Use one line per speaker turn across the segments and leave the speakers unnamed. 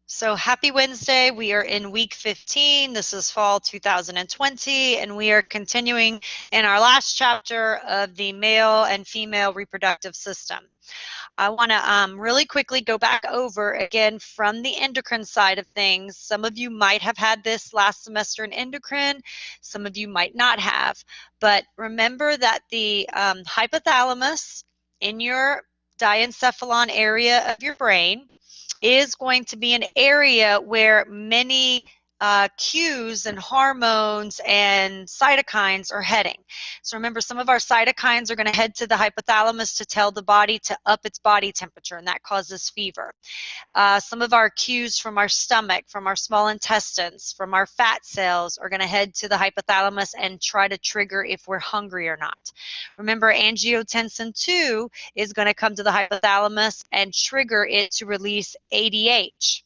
So happy Wednesday. We are in week 15. This is fall 2020, and we are continuing in our last chapter of the male and female reproductive system. I want to really quickly go back over again from the endocrine side of things. Some of you might have had this last semester in endocrine, some of you might not have, but remember that the hypothalamus in your diencephalon area of your brain is going to be an area where many cues and hormones and cytokines are heading. So remember, some of our cytokines are going to head to the hypothalamus to tell the body to up its body temperature, and that causes fever. Some of our cues from our stomach, from our small intestines, from our fat cells are going to head to the hypothalamus and try to trigger if we're hungry or not. Remember, angiotensin II is going to come to the hypothalamus and trigger it to release ADH.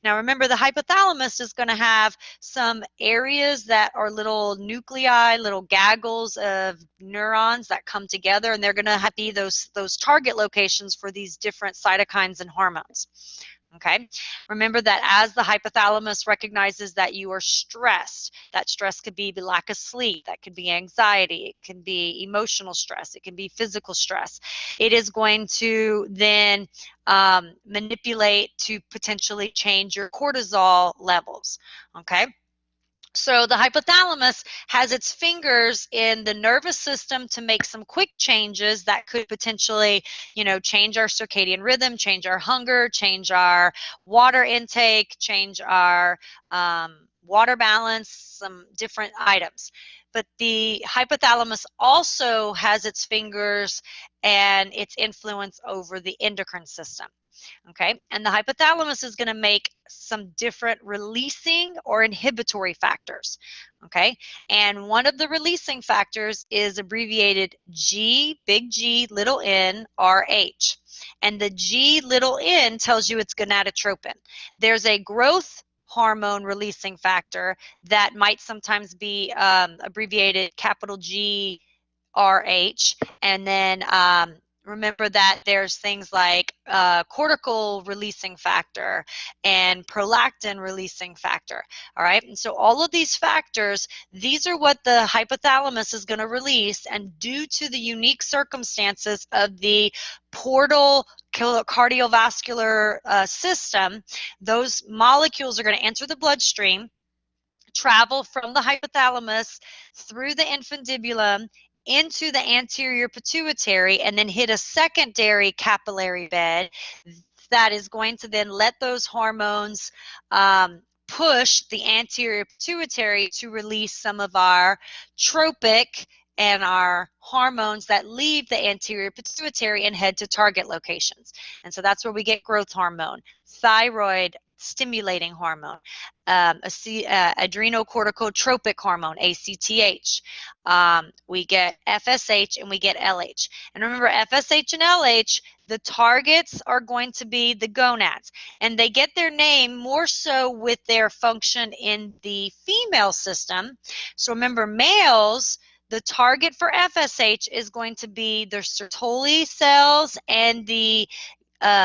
Now remember, the hypothalamus is going to have some areas that are little nuclei, little gaggles of neurons that come together, and they're going to be those target locations for these different cytokines and hormones. Okay, remember that as the hypothalamus recognizes that you are stressed, that stress could be the lack of sleep, that could be anxiety, it can be emotional stress, it can be physical stress. It is going to then manipulate to potentially change your cortisol levels. Okay. So the hypothalamus has its fingers in the nervous system to make some quick changes that could potentially, change our circadian rhythm, change our hunger, change our water intake, change our water balance, some different items. But the hypothalamus also has its fingers and its influence over the endocrine system. Okay, and the hypothalamus is going to make some different releasing or inhibitory factors. Okay, and one of the releasing factors is abbreviated G, big G, little n, RH. And the G, little n tells you it's gonadotropin. There's a growth hormone releasing factor that might sometimes be abbreviated capital G, RH, and then remember that there's things like cortical releasing factor and prolactin releasing factor. All right, and so all of these factors, these are what the hypothalamus is going to release, and due to the unique circumstances of the portal cardiovascular system, those molecules are going to enter the bloodstream, travel from the hypothalamus through the infundibulum into the anterior pituitary, and then hit a secondary capillary bed that is going to then let those hormones push the anterior pituitary to release some of our tropic and our hormones that leave the anterior pituitary and head to target locations. And so that's where we get growth hormone, thyroid stimulating hormone, adrenocorticotropic hormone, ACTH. We get FSH and we get LH. And remember, FSH and LH, the targets are going to be the gonads. And they get their name more so with their function in the female system. So remember, males, the target for FSH is going to be the Sertoli cells and the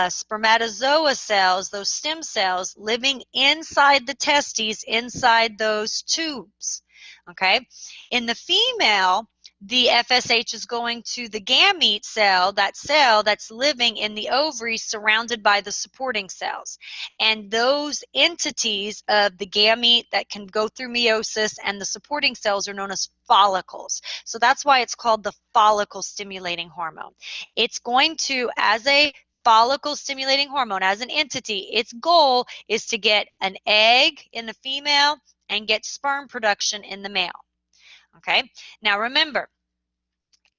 spermatozoa cells, those stem cells living inside the testes, inside those tubes. Okay, in the female, the FSH is going to the gamete cell that's living in the ovaries surrounded by the supporting cells. And those entities of the gamete that can go through meiosis and the supporting cells are known as follicles. So that's why it's called the follicle stimulating hormone. It's going to, as a follicle stimulating hormone, as an entity, its goal is to get an egg in the female and get sperm production in the male. Okay, now remember,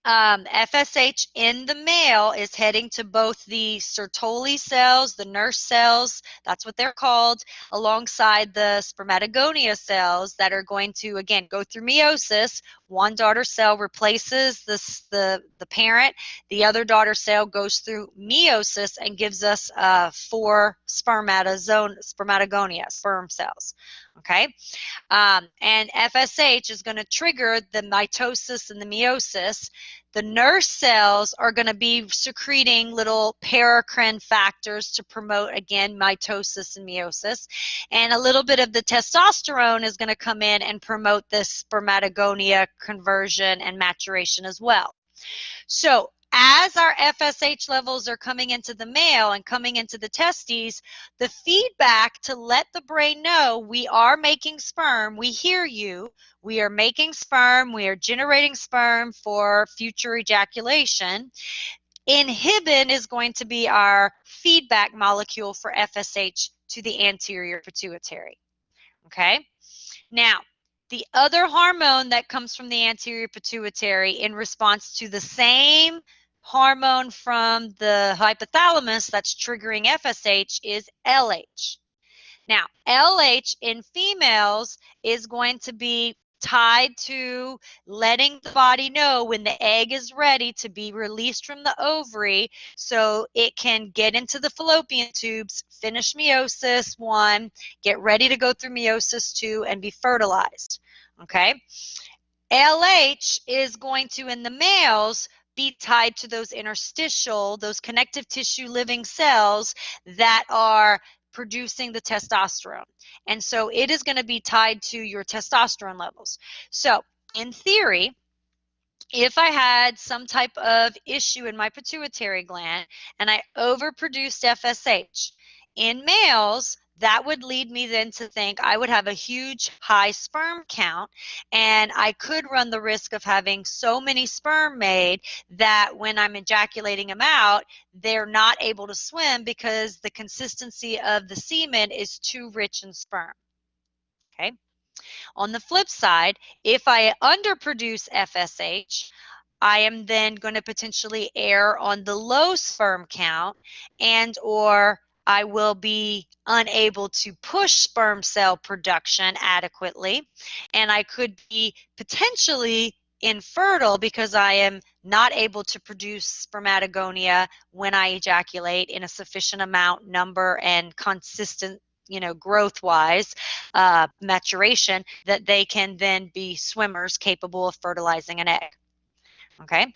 FSH in the male is heading to both the Sertoli cells, the nurse cells, that's what they're called, alongside the spermatogonia cells that are going to, again, go through meiosis. One daughter cell replaces the parent. The other daughter cell goes through meiosis and gives us 4 spermatogonia, sperm cells. Okay, and FSH is going to trigger the mitosis and the meiosis The nurse cells are going to be secreting little paracrine factors to promote, again, mitosis and meiosis. And a little bit of the testosterone is going to come in and promote this spermatogonia conversion and maturation as well. So as our FSH levels are coming into the male and coming into the testes, the feedback to let the brain know we are making sperm, we hear you, we are making sperm, we are generating sperm for future ejaculation. Inhibin is going to be our feedback molecule for FSH to the anterior pituitary. Okay? Now, the other hormone that comes from the anterior pituitary in response to the same hormone from the hypothalamus that's triggering FSH is LH. Now, LH in females is going to be tied to letting the body know when the egg is ready to be released from the ovary so it can get into the fallopian tubes, finish meiosis 1, get ready to go through meiosis 2, and be fertilized. Okay? LH is going to, in the males, be tied to those interstitial, those connective tissue living cells that are producing the testosterone. And so it is going to be tied to your testosterone levels. So in theory, if I had some type of issue in my pituitary gland and I overproduced FSH, in males, that would lead me then to think I would have a huge high sperm count, and I could run the risk of having so many sperm made that when I'm ejaculating them out, they're not able to swim because the consistency of the semen is too rich in sperm. Okay. On the flip side, if I underproduce FSH, I am then going to potentially err on the low sperm count, and or I will be unable to push sperm cell production adequately, and I could be potentially infertile because I am not able to produce spermatogonia when I ejaculate in a sufficient amount, number, and consistent, growth-wise, maturation, that they can then be swimmers capable of fertilizing an egg. Okay.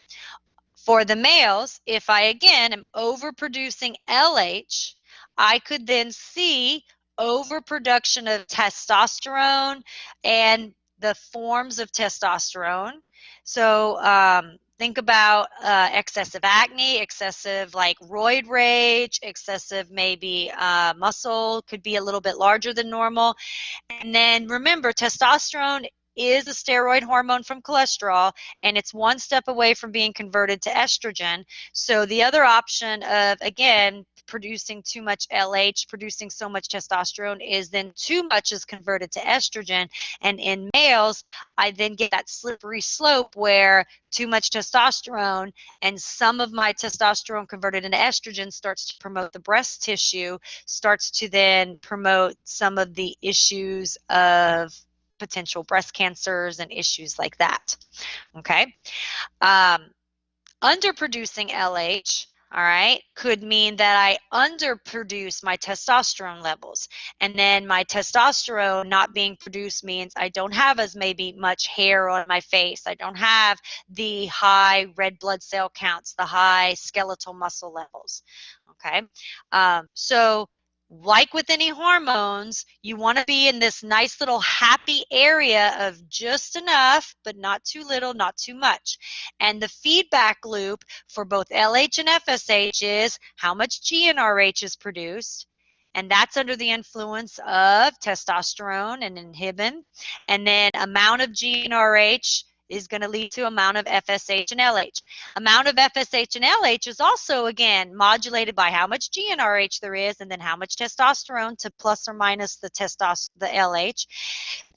For the males, if I again am overproducing LH, I could then see overproduction of testosterone and the forms of testosterone. So think about excessive acne, excessive like roid rage, excessive maybe muscle could be a little bit larger than normal. And then remember, testosterone is a steroid hormone from cholesterol, and it's one step away from being converted to estrogen. So the other option of, again, producing too much LH, producing so much testosterone, is then too much is converted to estrogen. And in males, I then get that slippery slope where too much testosterone and some of my testosterone converted into estrogen starts to promote the breast tissue, starts to then promote some of the issues of potential breast cancers and issues like that. Okay. Underproducing LH, all right, could mean that I underproduce my testosterone levels. And then my testosterone not being produced means I don't have as maybe much hair on my face. I don't have the high red blood cell counts, the high skeletal muscle levels. Okay. So like with any hormones, you want to be in this nice little happy area of just enough, but not too little, not too much. And the feedback loop for both LH and FSH is how much GnRH is produced, and that's under the influence of testosterone and inhibin. And then amount of GnRH is going to lead to amount of FSH and LH. Amount of FSH and LH is also, again, modulated by how much GnRH there is and then how much testosterone to plus or minus the LH,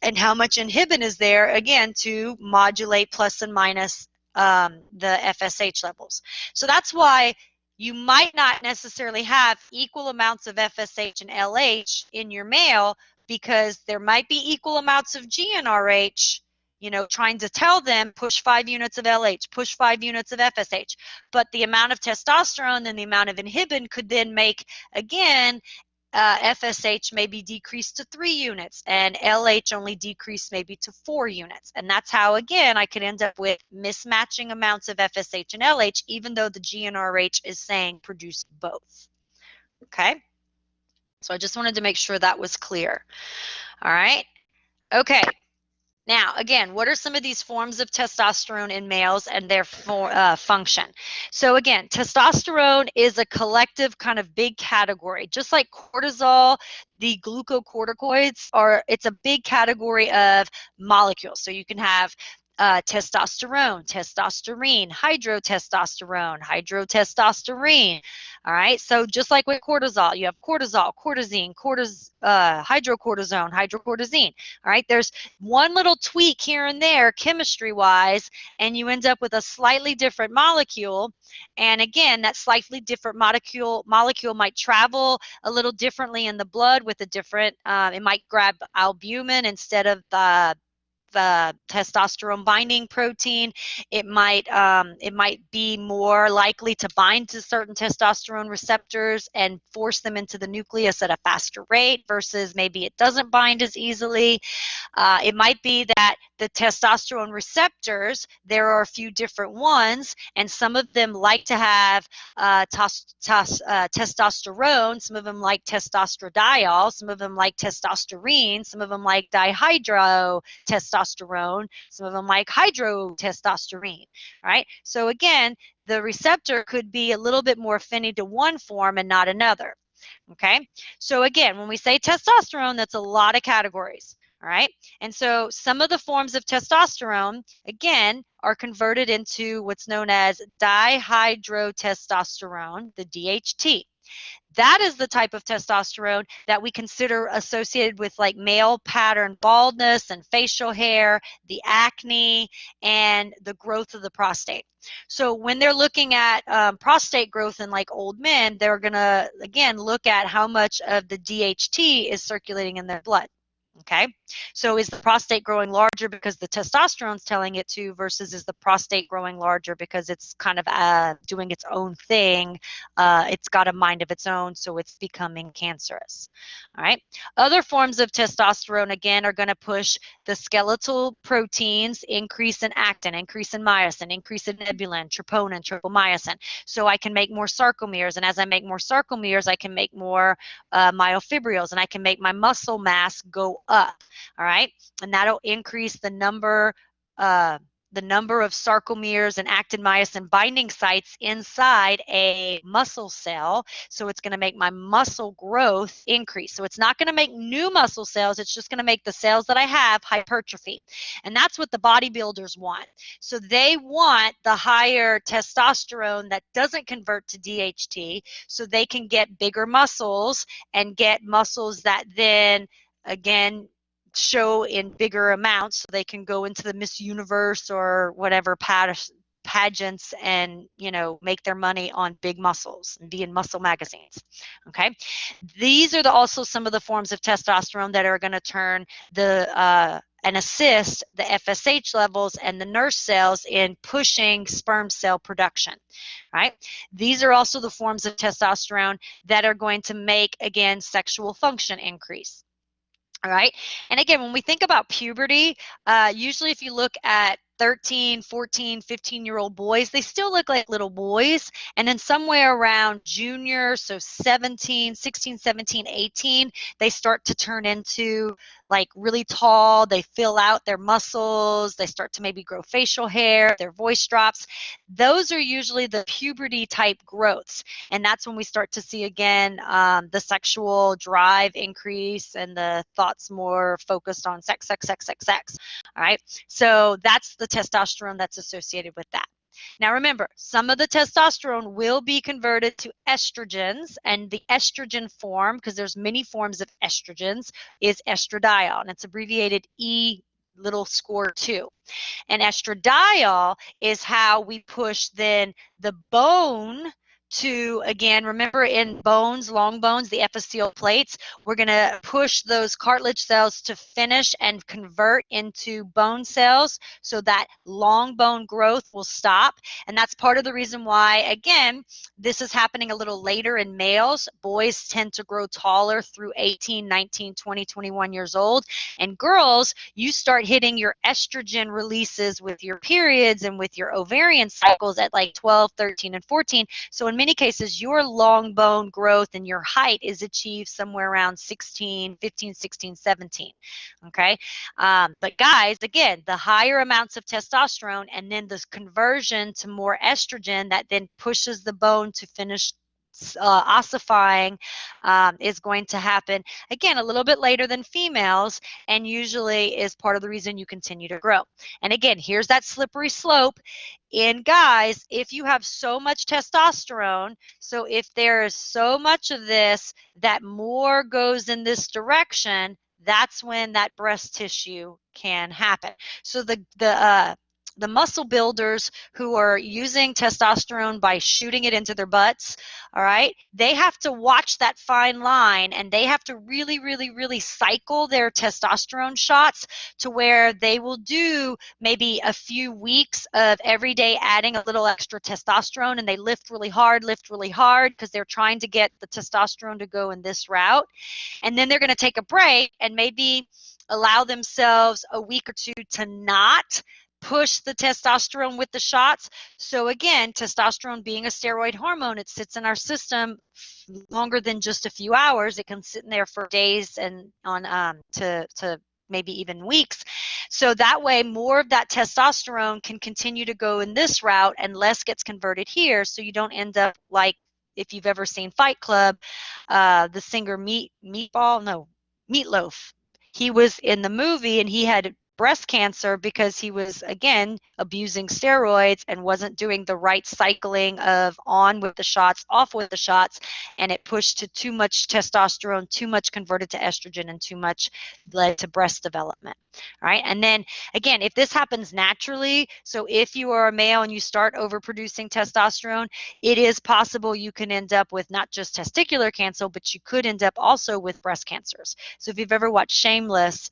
and how much inhibin is there, again, to modulate plus and minus the FSH levels. So that's why you might not necessarily have equal amounts of FSH and LH in your male, because there might be equal amounts of GnRH, trying to tell them push 5 units of LH, push 5 units of FSH. But the amount of testosterone and the amount of inhibin could then make, again, FSH may be decreased to 3 units and LH only decreased maybe to 4 units. And that's how, again, I could end up with mismatching amounts of FSH and LH, even though the GnRH is saying produce both. Okay? So I just wanted to make sure that was clear. All right? Okay. Now, again, what are some of these forms of testosterone in males and their function? So again, testosterone is a collective kind of big category. Just like cortisol, the glucocorticoids it's a big category of molecules. So you can have testosterone, testosterone, hydrotestosterone. All right. So just like with cortisol, you have cortisol, cortisine, hydrocortisone, hydrocortisine. All right. There's one little tweak here and there chemistry-wise, and you end up with a slightly different molecule. And again, that slightly different molecule might travel a little differently in the blood with a different, it might grab albumin instead of the testosterone binding protein. It might be more likely to bind to certain testosterone receptors and force them into the nucleus at a faster rate versus maybe it doesn't bind as easily. It might be that the testosterone receptors, there are a few different ones, and some of them like to have testosterone, some of them like testosterone, some of them like testosterone, some of them like dihydrotestosterone, some of them like hydrotestosterone, right? So again, the receptor could be a little bit more affinity to one form and not another. Okay, so again, when we say testosterone, that's a lot of categories. All right, and so some of the forms of testosterone, again, are converted into what's known as dihydrotestosterone, the DHT. That is the type of testosterone that we consider associated with like male pattern baldness and facial hair, the acne, and the growth of the prostate. So when they're looking at prostate growth in like old men, they're going to, again, look at how much of the DHT is circulating in their blood. Okay, so is the prostate growing larger because the testosterone's telling it to versus is the prostate growing larger because it's kind of doing its own thing? It's got a mind of its own, so it's becoming cancerous. All right, other forms of testosterone, again, are going to push the skeletal proteins, increase in actin, increase in myosin, increase in nebulin, troponin, tropomyosin. So I can make more sarcomeres, and as I make more sarcomeres, I can make more myofibrils, and I can make my muscle mass go up. All right, and that'll increase the number of sarcomeres and actin myosin binding sites inside a muscle cell. So it's going to make my muscle growth increase. So it's not going to make new muscle cells. It's just going to make the cells that I have hypertrophy. And that's what the bodybuilders want. So they want the higher testosterone that doesn't convert to DHT so they can get bigger muscles and get muscles that then, again, show in bigger amounts so they can go into the Miss Universe or whatever pageants and, you know, make their money on big muscles and be in muscle magazines. Okay, these are also some of the forms of testosterone that are going to turn and assist the FSH levels and the nurse cells in pushing sperm cell production. Right? These are also the forms of testosterone that are going to make, again, sexual function increase. All right. And again, when we think about puberty, usually if you look at 13, 14, 15-year-old boys, they still look like little boys. And then somewhere around junior, so 16, 17, 18, they start to turn into like really tall. They fill out their muscles. They start to maybe grow facial hair. Their voice drops. Those are usually the puberty type growths. And that's when we start to see, again, the sexual drive increase and the thoughts more focused on sex, sex, sex, sex, sex. All right. So that's the testosterone that's associated with that. Now remember, some of the testosterone will be converted to estrogens, and the estrogen form, because there's many forms of estrogens, is estradiol, and it's abbreviated E2. And estradiol is how we push then the bone to, again, remember in bones, long bones, the epithelial plates, we're going to push those cartilage cells to finish and convert into bone cells so that long bone growth will stop. And that's part of the reason why, again, this is happening a little later in males. Boys tend to grow taller through 18, 19, 20, 21 years old. And girls, you start hitting your estrogen releases with your periods and with your ovarian cycles at like 12, 13, and 14. So in many cases, your long bone growth and your height is achieved somewhere around 16, 15, 16, 17. Okay. But guys, again, the higher amounts of testosterone and then this conversion to more estrogen that then pushes the bone to finish ossifying is going to happen, again, a little bit later than females, and usually is part of the reason you continue to grow. And again, here's that slippery slope. In guys, if you have so much testosterone, so if there is so much of this that more goes in this direction, that's when that breast tissue can happen. So the muscle builders who are using testosterone by shooting it into their butts, all right, they have to watch that fine line, and they have to really, really, really cycle their testosterone shots to where they will do maybe a few weeks of every day adding a little extra testosterone, and they lift really hard because they're trying to get the testosterone to go in this route. And then they're going to take a break and maybe allow themselves a week or two to not push the testosterone with the shots. So again, testosterone being a steroid hormone, it sits in our system longer than just a few hours. It can sit in there for days and on to maybe even weeks. So that way, more of that testosterone can continue to go in this route and less gets converted here. So you don't end up like, if you've ever seen Fight Club, the singer Meatloaf. He was in the movie and he had breast cancer because he was, again, abusing steroids and wasn't doing the right cycling of on with the shots, off with the shots, and it pushed to too much testosterone, too much converted to estrogen, and too much led to breast development. All right. And then again, if this happens naturally, so if you are a male and you start overproducing testosterone, it is possible you can end up with not just testicular cancer, but you could end up also with breast cancers. So if you've ever watched Shameless,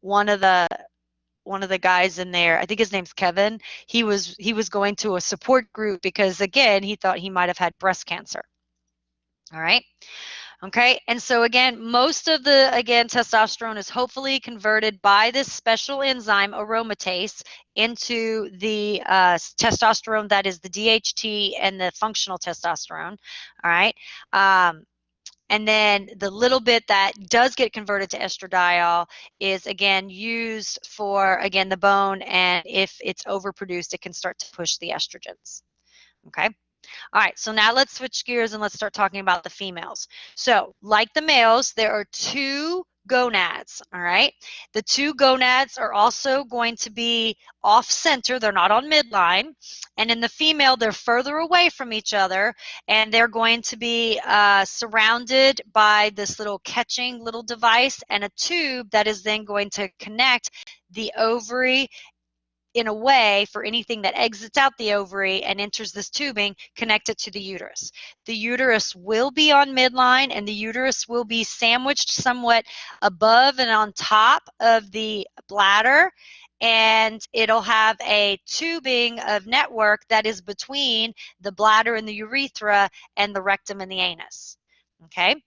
one of the guys in there, I think his name's Kevin, he was going to a support group because, again, he thought he might have had breast cancer. All right. Okay, and so again, most of the, again, testosterone is hopefully converted by this special enzyme aromatase into the testosterone that is the DHT and the functional testosterone. All right. And then the little bit that does get converted to estradiol is, again, used for, again, the bone, and if it's overproduced, it can start to push the estrogens. Okay. All right, so now let's switch gears and let's start talking about the females. So like the males, there are two gonads, all right? The two gonads are also going to be off center. They're not on midline. And in the female, they're further away from each other, and they're going to be surrounded by this little catching little device and a tube that is then going to connect the ovary in a way for anything that exits out the ovary and enters this tubing, connect it to the uterus. The uterus will be on midline, and the uterus will be sandwiched somewhat above and on top of the bladder, and it'll have a tubing of network that is between the bladder and the urethra and the rectum and the anus. Okay?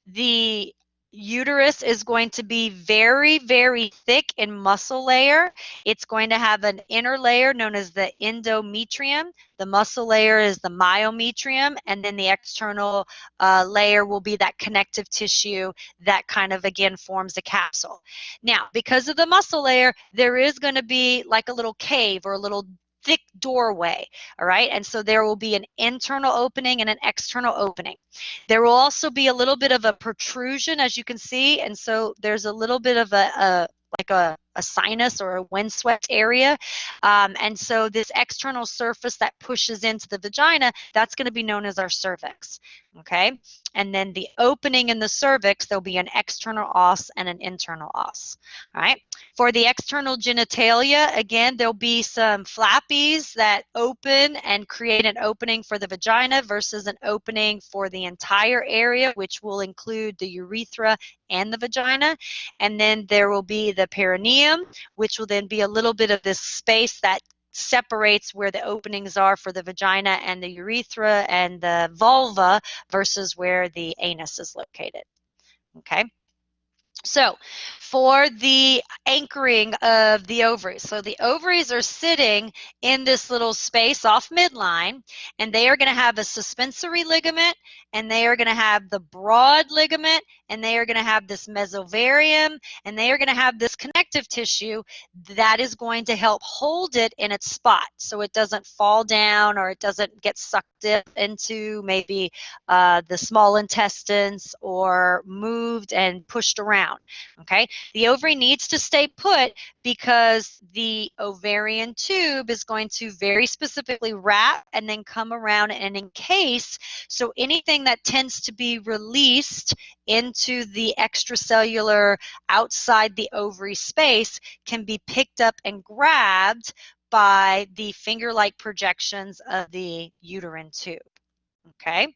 The uterus is going to be very, very thick in muscle layer. It's going to have an inner layer known as the endometrium. The muscle layer is the myometrium, and then the external layer will be that connective tissue that kind of, again, forms a capsule. Now, because of the muscle layer, there is going to be like a little cave or a little thick doorway, all right? And so there will be an internal opening and an external opening. There will also be a little bit of a protrusion, as you can see, and so there's a little bit of a sinus or a windswept area, and so this external surface that pushes into the vagina, that's going to be known as our cervix. Okay, and then the opening in the cervix, there'll be an external os and an internal os. All right, for the external genitalia, again, there'll be some flappies that open and create an opening for the vagina versus an opening for the entire area, which will include the urethra and the vagina. And then there will be the perineum, which will then be a little bit of this space that separates where the openings are for the vagina and the urethra and the vulva versus where the anus is located. Okay. So for the anchoring of the ovaries, so the ovaries are sitting in this little space off midline, and they are going to have a suspensory ligament, and they are going to have the broad ligament, and they are going to have this mesovarium, and they are going to have this connective tissue that is going to help hold it in its spot so it doesn't fall down or it doesn't get sucked into maybe the small intestines or moved and pushed around. Okay, the ovary needs to stay put because the ovarian tube is going to very specifically wrap and then come around and encase. So anything that tends to be released into the extracellular outside the ovary space can be picked up and grabbed by the finger-like projections of the uterine tube. Okay,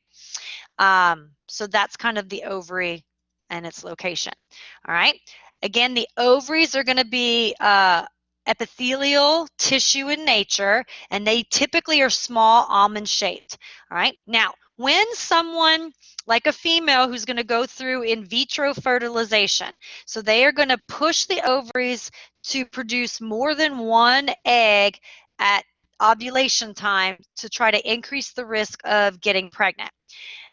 so that's kind of the ovary and its location. All right. Again, the ovaries are going to be epithelial tissue in nature, and they typically are small almond shaped. All right. Now, when someone like a female who's going to go through in vitro fertilization, so they are going to push the ovaries to produce more than one egg at ovulation time to try to increase the risk of getting pregnant.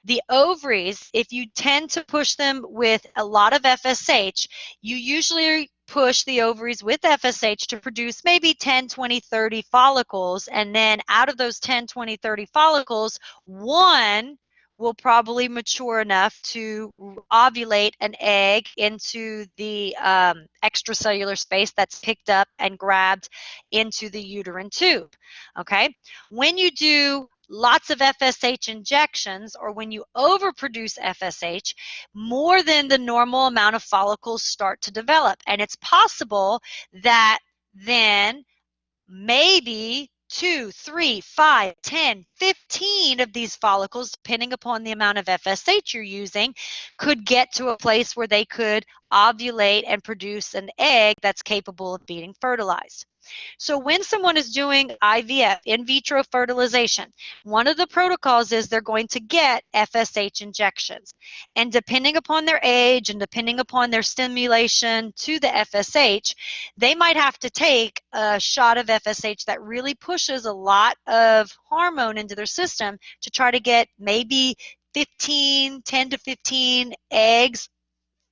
The ovaries, if you tend to push them with a lot of FSH, you usually push the ovaries with FSH to produce maybe 10, 20, 30 follicles. And then out of those 10, 20, 30 follicles, one will probably mature enough to ovulate an egg into the extracellular space that's picked up and grabbed into the uterine tube. Okay? When you do lots of FSH injections, or when you overproduce FSH, more than the normal amount of follicles start to develop. And it's possible that then maybe 2, 3, 5, 10, 15 of these follicles, depending upon the amount of FSH you're using, could get to a place where they could ovulate and produce an egg that's capable of being fertilized. So when someone is doing IVF, in vitro fertilization, one of the protocols is they're going to get FSH injections. And depending upon their age and depending upon their stimulation to the FSH, they might have to take a shot of FSH that really pushes a lot of hormone into their system to try to get maybe 10 to 15 eggs,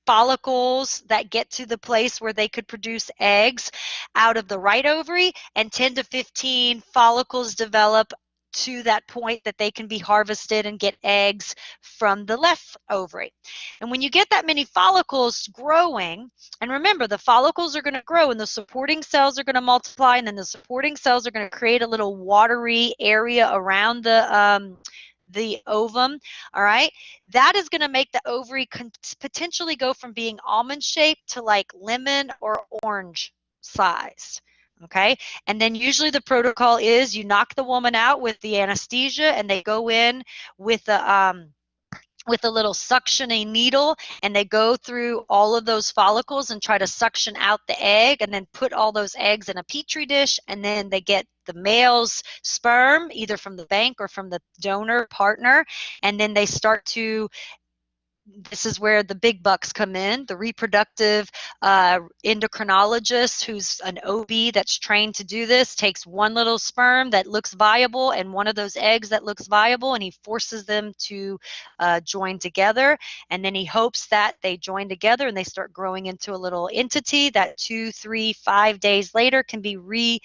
follicles that get to the place where they could produce eggs out of the right ovary, and 10 to 15 follicles develop to that point that they can be harvested and get eggs from the left ovary. And when you get that many follicles growing, and remember, the follicles are going to grow and the supporting cells are going to multiply, and then the supporting cells are going to create a little watery area around the ovum. All right, that is going to make the ovary potentially go from being almond shaped to like lemon or orange sized. Okay, and then usually the protocol is you knock the woman out with the anesthesia, and they go in with a little suctioning needle, and they go through all of those follicles and try to suction out the egg, and then put all those eggs in a petri dish, and then they get the male's sperm either from the bank or from the donor partner, and then they start to, this is where the big bucks come in. The reproductive endocrinologist, who's an OB that's trained to do this, takes one little sperm that looks viable and one of those eggs that looks viable, and he forces them to join together. And then he hopes that they join together and they start growing into a little entity that 2, 3, 5 days later can be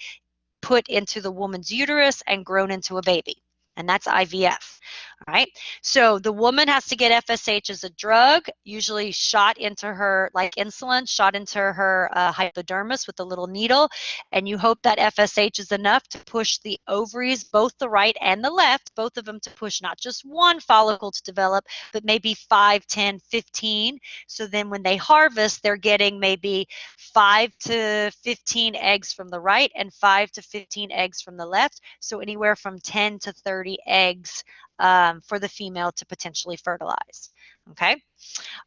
put into the woman's uterus and grown into a baby. And that's IVF. All right. So the woman has to get FSH as a drug, usually shot into her, like insulin, shot into her hypodermis with a little needle. And you hope that FSH is enough to push the ovaries, both the right and the left, both of them to push not just one follicle to develop, but maybe 5, 10, 15. So then when they harvest, they're getting maybe 5 to 15 eggs from the right and 5 to 15 eggs from the left. So anywhere from 10 to 30 eggs for the female to potentially fertilize. Okay.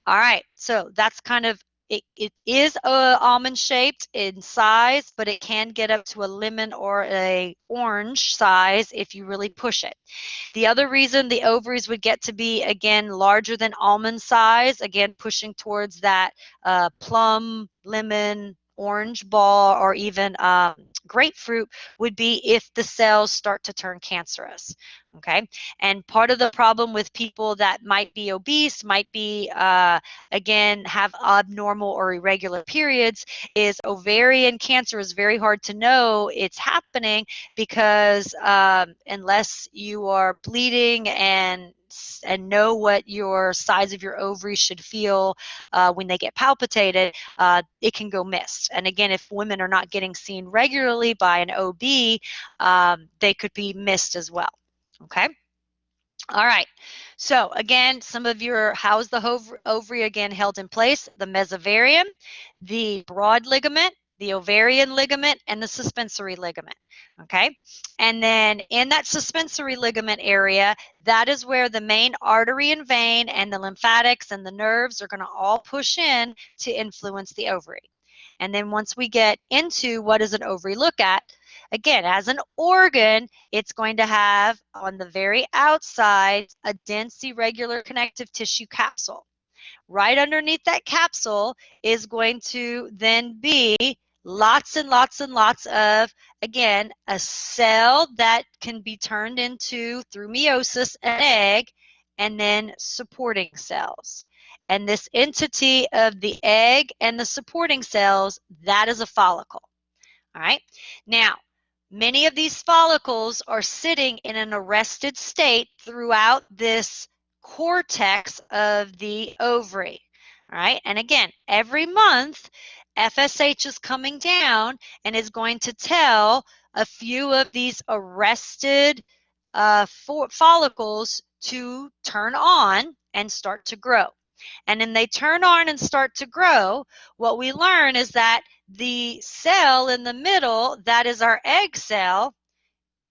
All right. So that's kind of it is almond shaped in size, but it can get up to a lemon or a orange size if you really push it. The other reason the ovaries would get to be, again, larger than almond size, again, pushing towards that plum, lemon, orange ball, or even grapefruit, would be if the cells start to turn cancerous. Okay. And part of the problem with people that might be obese, might be, again, have abnormal or irregular periods, is ovarian cancer is very hard to know it's happening because unless you are bleeding and know what your size of your ovaries should feel when they get palpitated, it can go missed. And again, if women are not getting seen regularly by an OB, they could be missed as well. Okay. All right. So again, some of your, how's the ovary again held in place? The mesovarium, the broad ligament, the ovarian ligament, and the suspensory ligament. Okay. And then in that suspensory ligament area, that is where the main artery and vein and the lymphatics and the nerves are going to all push in to influence the ovary. And then once we get into what does an ovary look at, again, as an organ, it's going to have on the very outside a dense irregular connective tissue capsule. Right underneath that capsule is going to then be lots and lots and lots of, again, a cell that can be turned into, through meiosis, an egg, and then supporting cells. And this entity of the egg and the supporting cells, that is a follicle. All right. Now, many of these follicles are sitting in an arrested state throughout this cortex of the ovary. All right. And again, every month, FSH is coming down and is going to tell a few of these arrested follicles to turn on and start to grow. And then they turn on and start to grow. What we learn is that the cell in the middle, that is our egg cell,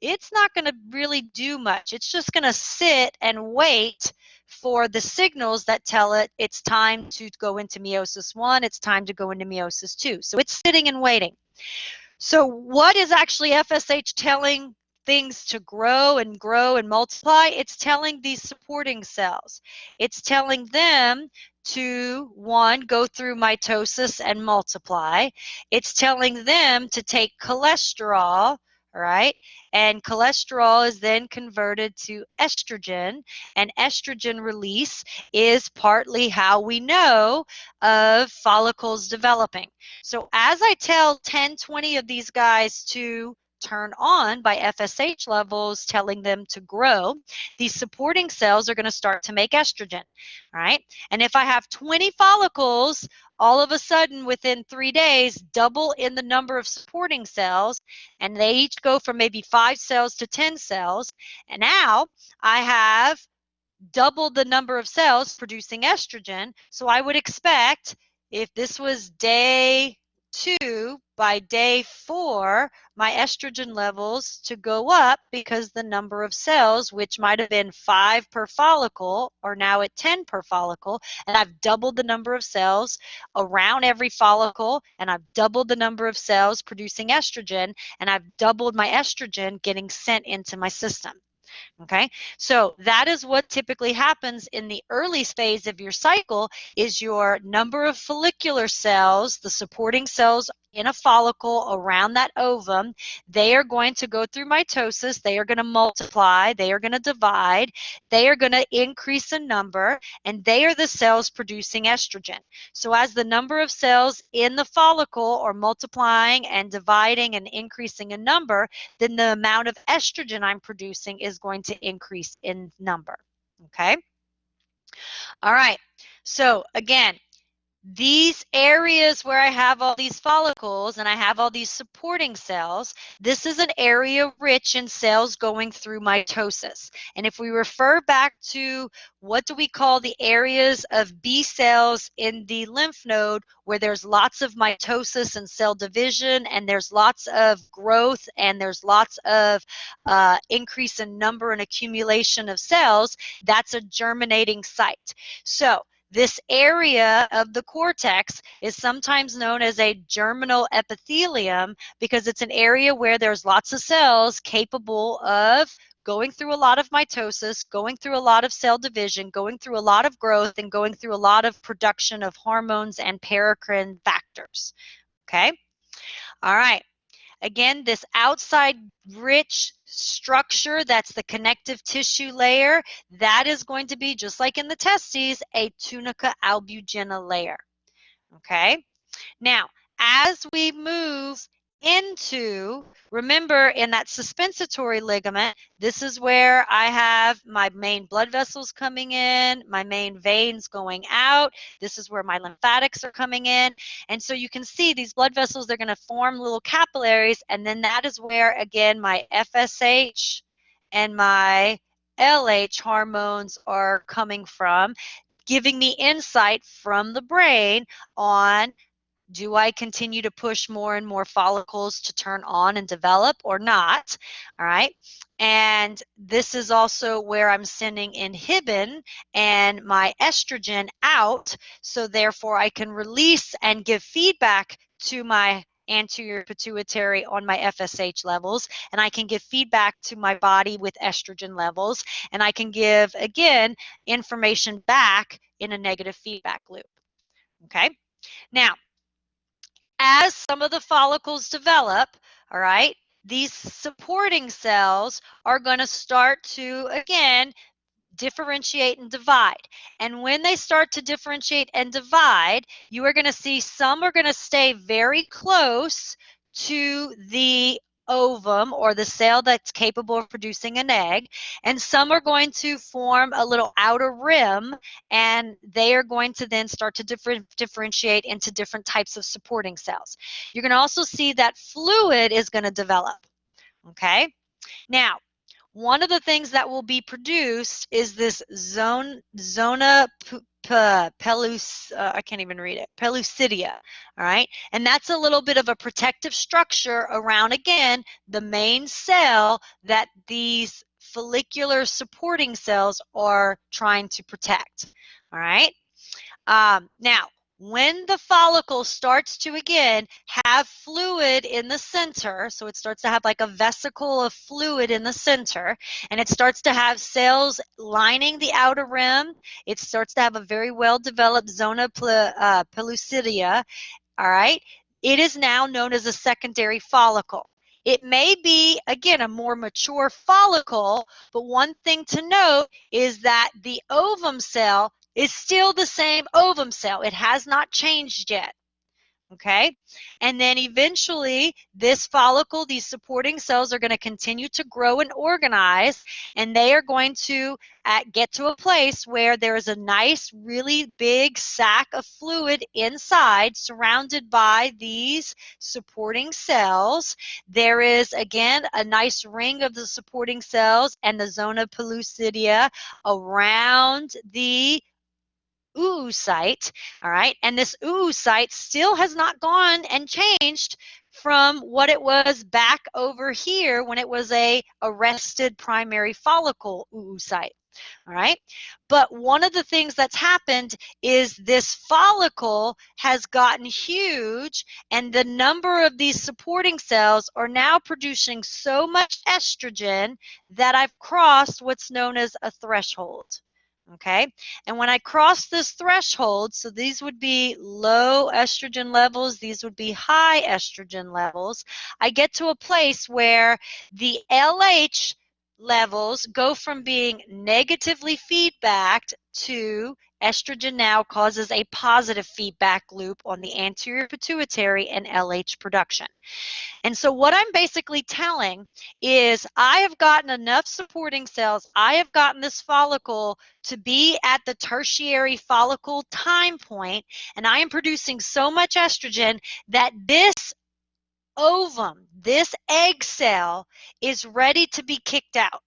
it's not going to really do much. It's just going to sit and wait for the signals that tell it it's time to go into meiosis 1, it's time to go into meiosis 2. So it's sitting and waiting. So what is actually FSH telling things to grow and multiply? It's telling these supporting cells. It's telling them to, one, go through mitosis and multiply. It's telling them to take cholesterol, right? And cholesterol is then converted to estrogen, and estrogen release is partly how we know of follicles developing. So as I tell 10, 20 of these guys to turn on by FSH levels, telling them to grow, these supporting cells are going to start to make estrogen, right? And if I have 20 follicles, all of a sudden within 3 days, double in the number of supporting cells, and they each go from maybe 5 cells to 10 cells, and now I have doubled the number of cells producing estrogen. So I would expect, if this was day 2, by day 4, my estrogen levels to go up because the number of cells, which might have been 5 per follicle, are now at 10 per follicle, and I've doubled the number of cells around every follicle, and I've doubled the number of cells producing estrogen, and I've doubled my estrogen getting sent into my system. Okay, so that is what typically happens in the early phase of your cycle, is your number of follicular cells, the supporting cells in a follicle around that ovum, they are going to go through mitosis, they are going to multiply, they are going to divide, they are going to increase in number, and they are the cells producing estrogen. So as the number of cells in the follicle are multiplying and dividing and increasing in number, then the amount of estrogen I'm producing is going to increase in number. Okay? All right. So again, these areas where I have all these follicles and I have all these supporting cells, this is an area rich in cells going through mitosis. And if we refer back to what do we call the areas of B cells in the lymph node where there's lots of mitosis and cell division and there's lots of growth and there's lots of increase in number and accumulation of cells, that's a germinating site. So this area of the cortex is sometimes known as a germinal epithelium because it's an area where there's lots of cells capable of going through a lot of mitosis, going through a lot of cell division, going through a lot of growth, and going through a lot of production of hormones and paracrine factors. Okay? All right. Again, this outside rich structure, that's the connective tissue layer, that is going to be, just like in the testes, a tunica albugina layer. Okay? Now, as we move into, remember in that suspensory ligament, this is where I have my main blood vessels coming in, my main veins going out. This is where my lymphatics are coming in. And so you can see these blood vessels, they're going to form little capillaries. And then that is where, again, my FSH and my LH hormones are coming from, giving me insight from the brain on, do I continue to push more and more follicles to turn on and develop or not? All right. And this is also where I'm sending inhibin and my estrogen out. So therefore I can release and give feedback to my anterior pituitary on my FSH levels, and I can give feedback to my body with estrogen levels, and I can give, again, information back in a negative feedback loop. Okay. Now, as some of the follicles develop, all right, these supporting cells are going to start to, again, differentiate and divide. And when they start to differentiate and divide, you are going to see some are going to stay very close to the ovum or the cell that's capable of producing an egg, and some are going to form a little outer rim, and they are going to then start to differentiate into different types of supporting cells. You're going to also see that fluid is going to develop. Okay? Now, one of the things that will be produced is this zona I can't even read it, pellucidia, all right? And that's a little bit of a protective structure around, again, the main cell that these follicular supporting cells are trying to protect, all right? Now, when the follicle starts to, again, have fluid in the center, so it starts to have like a vesicle of fluid in the center, and it starts to have cells lining the outer rim, it starts to have a very well-developed zona pellucidia, all right, it is now known as a secondary follicle. It may be, again, a more mature follicle, but one thing to note is that the ovum cell is still the same ovum cell. It has not changed yet. Okay? And then eventually this follicle, these supporting cells are going to continue to grow and organize, and they are going to get to a place where there is a nice, really big sac of fluid inside surrounded by these supporting cells. There is, again, a nice ring of the supporting cells and the zona pellucidia around the oocyte, all right? And this oocyte still has not gone and changed from what it was back over here when it was a arrested primary follicle oocyte, all right? But one of the things that's happened is this follicle has gotten huge, and the number of these supporting cells are now producing so much estrogen that I've crossed what's known as a threshold. Okay, and when I cross this threshold, so these would be low estrogen levels, these would be high estrogen levels, I get to a place where the LH levels go from being negatively feedbacked to estrogen now causes a positive feedback loop on the anterior pituitary and LH production. And so what I'm basically telling is I have gotten enough supporting cells, I have gotten this follicle to be at the tertiary follicle time point, and I am producing so much estrogen that this ovum, this egg cell, is ready to be kicked out.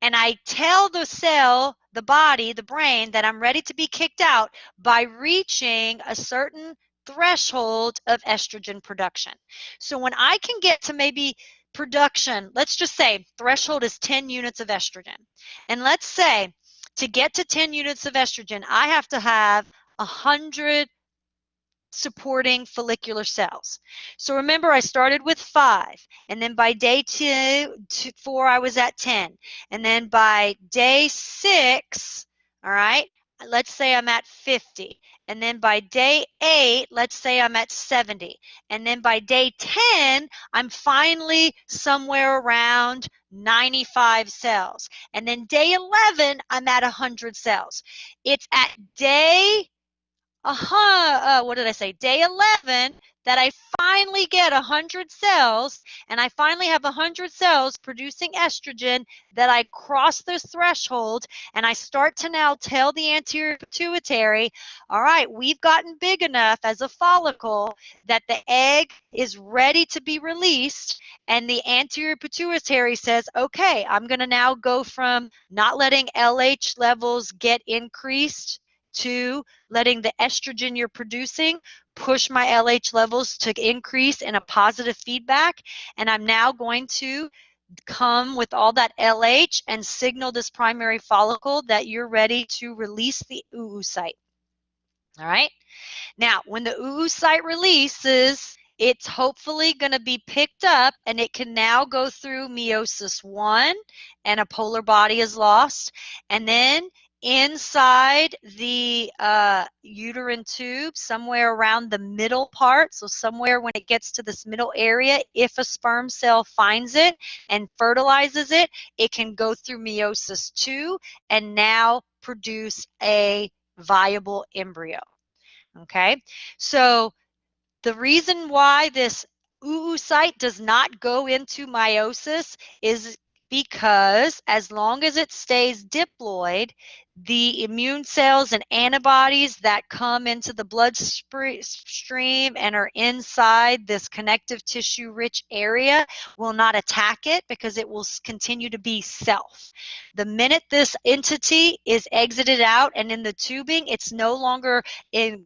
And I tell the cell, the body, the brain, that I'm ready to be kicked out by reaching a certain threshold of estrogen production. So when I can get to maybe production, let's just say threshold is 10 units of estrogen. And let's say to get to 10 units of estrogen, I have to have 100 supporting follicular cells. So remember, I started with 5, and then by day 4, I was at 10. And then by day 6, all right, let's say I'm at 50. And then by day 8, let's say I'm at 70. And then by day 10, I'm finally somewhere around 95 cells. And then day 11, I'm at 100 cells. It's at day what did I say? Day 11 that I finally get 100 cells, and I finally have 100 cells producing estrogen, that I cross this threshold, and I start to now tell the anterior pituitary, all right, we've gotten big enough as a follicle that the egg is ready to be released, and the anterior pituitary says, okay, I'm going to now go from not letting LH levels get increased to letting the estrogen you're producing push my LH levels to increase in a positive feedback. And I'm now going to come with all that LH and signal this primary follicle that you're ready to release the oocyte. All right. Now, when the oocyte releases, it's hopefully going to be picked up, and it can now go through meiosis 1, and a polar body is lost. And then inside the uterine tube, somewhere around the middle part, so somewhere when it gets to this middle area, if a sperm cell finds it and fertilizes it, it can go through meiosis 2 and now produce a viable embryo. Okay, so the reason why this oocyte does not go into meiosis is because as long as it stays diploid, the immune cells and antibodies that come into the bloodstream and are inside this connective tissue rich area will not attack it, because it will continue to be self. The minute this entity is exited out and in the tubing, it's no longer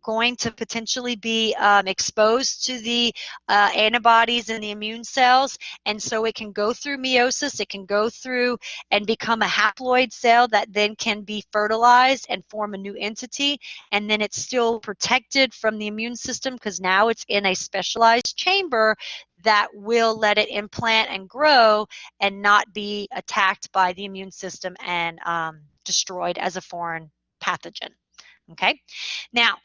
going to potentially be exposed to the antibodies in the immune cells, and so it can go through meiosis, it can go through and become a haploid cell that then can be fertilized and form a new entity, and then it's still protected from the immune system because now it's in a specialized chamber that will let it implant and grow and not be attacked by the immune system and destroyed as a foreign pathogen. Okay, now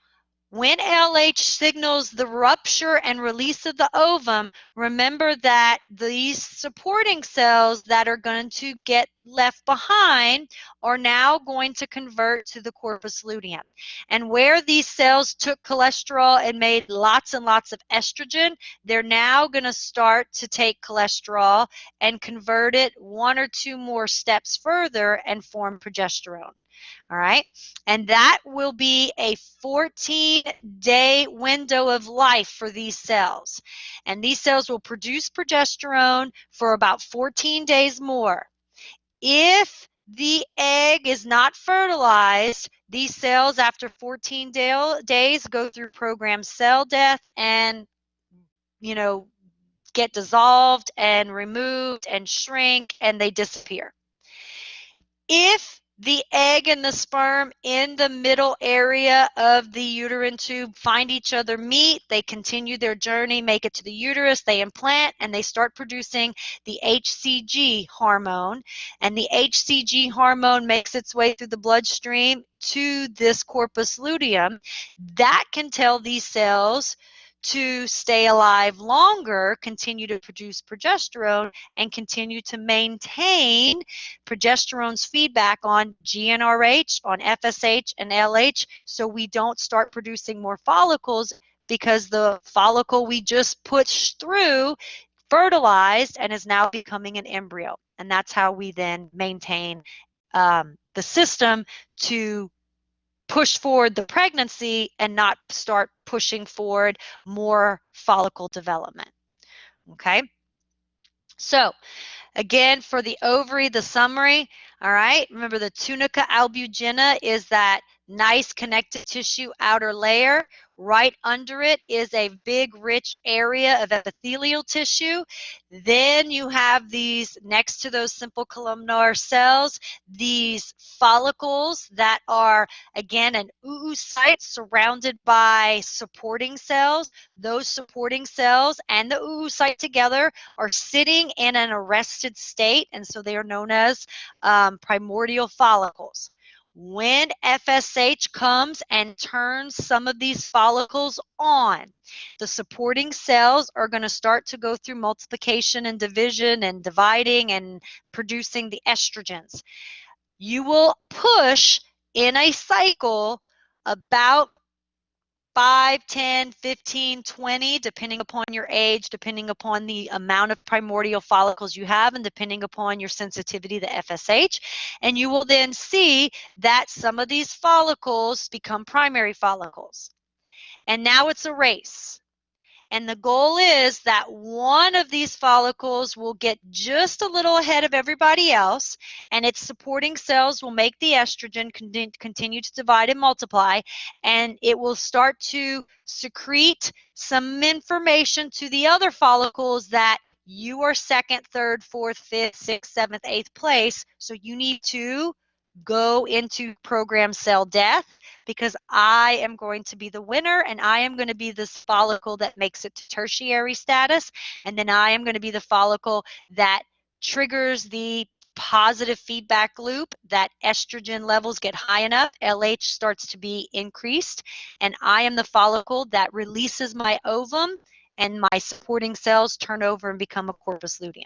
when LH signals the rupture and release of the ovum, remember that these supporting cells that are going to get left behind are now going to convert to the corpus luteum. And where these cells took cholesterol and made lots and lots of estrogen, they're now going to start to take cholesterol and convert it 1 or 2 more steps further and form progesterone. All right, and that will be a 14-day window of life for these cells. And these cells will produce progesterone for about 14 days more. If the egg is not fertilized, these cells after 14 days go through programmed cell death and, get dissolved and removed and shrink, and they disappear. If the egg and the sperm in the middle area of the uterine tube find each other, meet, they continue their journey, make it to the uterus, they implant, and they start producing the HCG hormone. And the HCG hormone makes its way through the bloodstream to this corpus luteum. That can tell these cells to stay alive longer, continue to produce progesterone, and continue to maintain progesterone's feedback on GnRH, on FSH, and LH, so we don't start producing more follicles, because the follicle we just pushed through fertilized and is now becoming an embryo. And that's how we then maintain the system to push forward the pregnancy and not start pushing forward more follicle development. Okay? So, again, for the ovary, the summary, all right, remember the tunica albuginea is that nice connective tissue outer layer. Right under it is a big, rich area of epithelial tissue. Then you have these, next to those simple columnar cells, these follicles that are, again, an oocyte surrounded by supporting cells. Those supporting cells and the oocyte together are sitting in an arrested state, and so they are known as primordial follicles. When FSH comes and turns some of these follicles on, the supporting cells are going to start to go through multiplication and division and dividing and producing the estrogens. You will push in a cycle about 5, 10, 15, 20, depending upon your age, depending upon the amount of primordial follicles you have, and depending upon your sensitivity to FSH. And you will then see that some of these follicles become primary follicles. And now it's a race. And the goal is that one of these follicles will get just a little ahead of everybody else, and its supporting cells will make the estrogen continue to divide and multiply, and it will start to secrete some information to the other follicles that you are second, third, fourth, fifth, sixth, seventh, eighth place, so you need to go into programmed cell death, because I am going to be the winner, and I am going to be this follicle that makes it to tertiary status, and then I am going to be the follicle that triggers the positive feedback loop, that estrogen levels get high enough, LH starts to be increased, and I am the follicle that releases my ovum, and my supporting cells turn over and become a corpus luteum.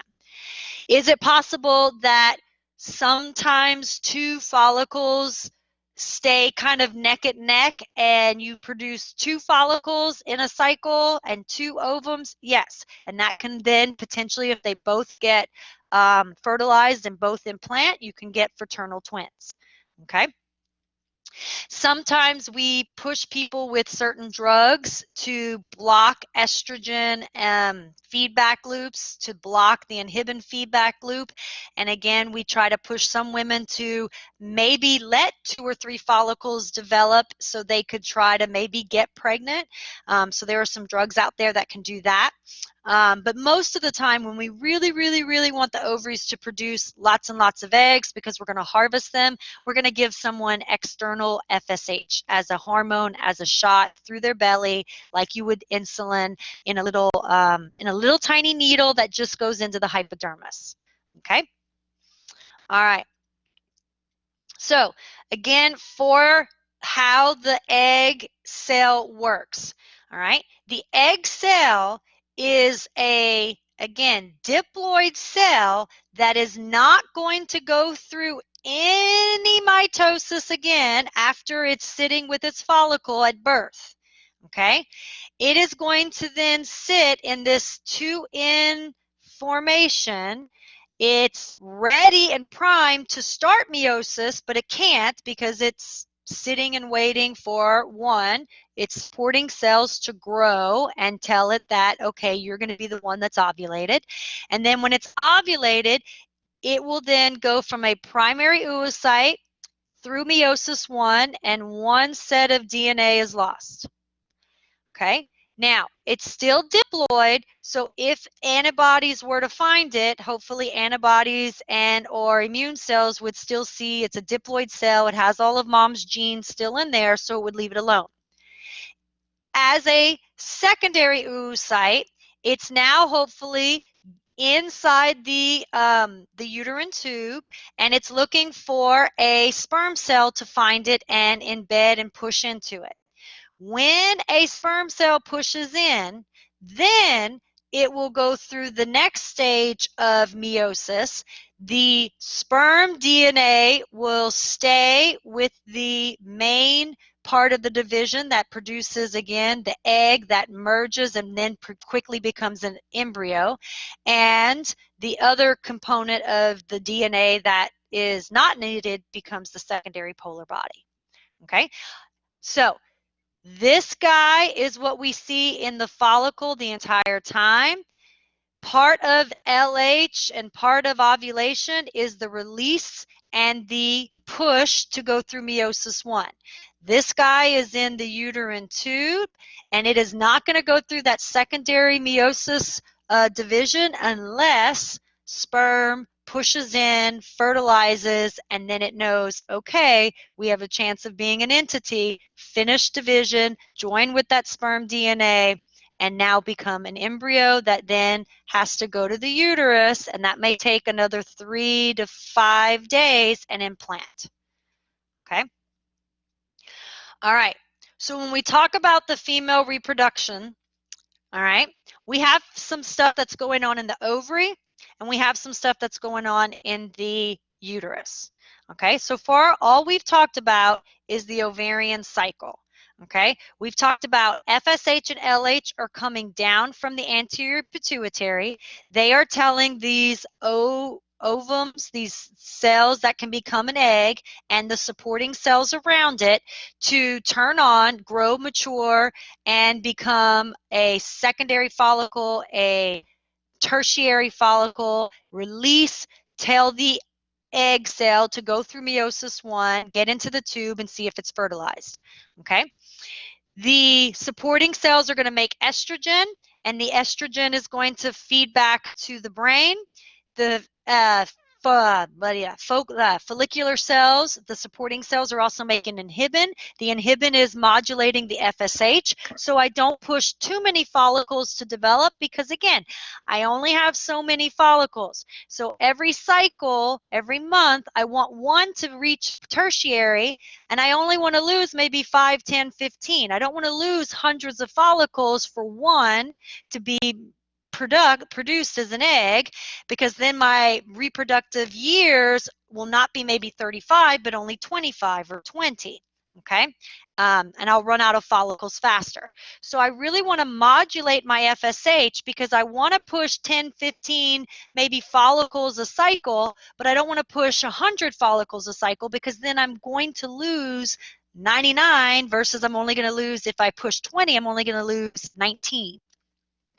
Is it possible that sometimes two follicles stay kind of neck and neck and you produce two follicles in a cycle and two ovums? Yes. And that can then potentially, if they both get fertilized and both implant, you can get fraternal twins. Okay. Sometimes we push people with certain drugs to block estrogen feedback loops, to block the inhibin feedback loop. And again, we try to push some women to maybe let 2 or 3 follicles develop so they could try to maybe get pregnant. So there are some drugs out there that can do that. But most of the time, when we really, really, really want the ovaries to produce lots and lots of eggs because we're going to harvest them, we're going to give someone external FSH as a hormone, as a shot through their belly, like you would insulin, in a little tiny needle that just goes into the hypodermis. Okay? All right. So again, for how the egg cell works. All right? The egg cell is again, diploid cell that is not going to go through any mitosis again after it's sitting with its follicle at birth. Okay? It is going to then sit in this 2N formation. It's ready and primed to start meiosis, but it can't because it's sitting and waiting for, one, its supporting cells to grow and tell it that, okay, you're going to be the one that's ovulated. And then when it's ovulated, it will then go from a primary oocyte through meiosis 1, and one set of DNA is lost. Okay? Now, it's still diploid, so if antibodies were to find it, hopefully antibodies and or immune cells would still see it's a diploid cell. It has all of mom's genes still in there, so it would leave it alone. As a secondary oocyte, it's now hopefully inside the uterine tube, and it's looking for a sperm cell to find it and embed and push into it. When a sperm cell pushes in, then it will go through the next stage of meiosis. The sperm DNA will stay with the main part of the division that produces, again, the egg that merges and then quickly becomes an embryo. And the other component of the DNA that is not needed becomes the secondary polar body. Okay? So this guy is what we see in the follicle the entire time. Part of LH and part of ovulation is the release and the push to go through meiosis 1. This guy is in the uterine tube, and it is not going to go through that secondary meiosis division unless sperm pushes in, fertilizes, and then it knows, okay, we have a chance of being an entity, finish division, join with that sperm DNA, and now become an embryo that then has to go to the uterus, and that may take another 3 to 5 days and implant. Okay? All right. So when we talk about the female reproduction, all right, we have some stuff that's going on in the ovary, and we have some stuff that's going on in the uterus. Okay, so far all we've talked about is the ovarian cycle. Okay, we've talked about FSH and LH are coming down from the anterior pituitary. They are telling these ovums, these cells that can become an egg, and the supporting cells around it to turn on, grow, mature, and become a secondary follicle, a tertiary follicle, release, tell the egg cell to go through meiosis 1, get into the tube, and see if it's fertilized. Okay? The supporting cells are going to make estrogen, and the estrogen is going to feed back to the brain. The follicular cells, the supporting cells are also making inhibin. The inhibin is modulating the FSH, so I don't push too many follicles to develop because, again, I only have so many follicles. So every cycle, every month, I want one to reach tertiary, and I only want to lose maybe 5, 10, 15. I don't want to lose hundreds of follicles for one to be produced as an egg, because then my reproductive years will not be maybe 35, but only 25 or 20. Okay, and I'll run out of follicles faster. So I really want to modulate my FSH because I want to push 10, 15, maybe follicles a cycle, but I don't want to push 100 follicles a cycle because then I'm going to lose 99 versus I'm only going to lose, if I push 20, I'm only going to lose 19.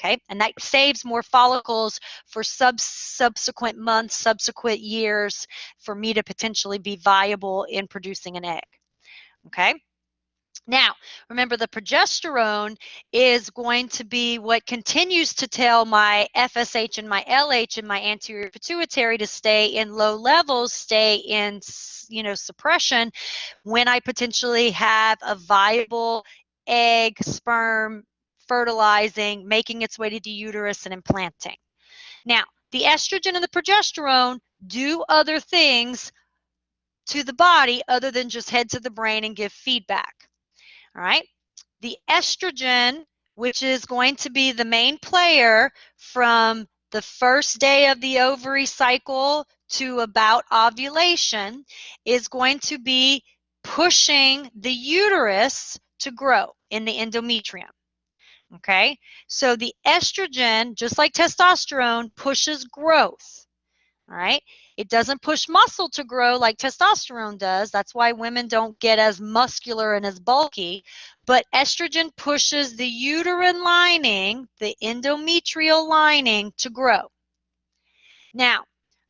Okay, and that saves more follicles for subsequent months, subsequent years for me to potentially be viable in producing an egg. Okay. Now, remember, the progesterone is going to be what continues to tell my FSH and my LH and my anterior pituitary to stay in low levels, stay in, suppression when I potentially have a viable egg, sperm, fertilizing, making its way to the uterus and implanting. Now, the estrogen and the progesterone do other things to the body other than just head to the brain and give feedback. All right. The estrogen, which is going to be the main player from the first day of the ovary cycle to about ovulation, is going to be pushing the uterus to grow in the endometrium. Okay, so the estrogen, just like testosterone, pushes growth. All right, it doesn't push muscle to grow like testosterone does. That's why women don't get as muscular and as bulky. But estrogen pushes the uterine lining, the endometrial lining, to grow. Now,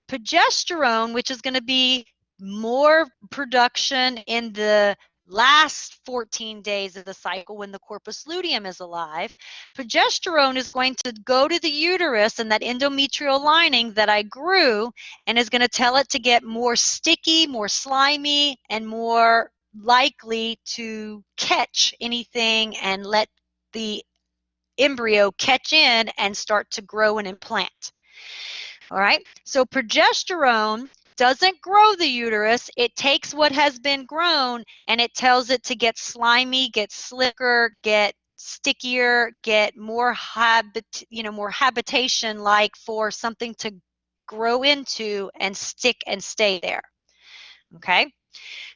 progesterone, which is going to be more production in the last 14 days of the cycle when the corpus luteum is alive, progesterone is going to go to the uterus and that endometrial lining that I grew and is going to tell it to get more sticky, more slimy, and more likely to catch anything and let the embryo catch in and start to grow and implant. All right, so progesterone doesn't grow the uterus. It takes what has been grown and it tells it to get slimy, get slicker, get stickier, get more more habitation, like for something to grow into and stick and stay there. Okay?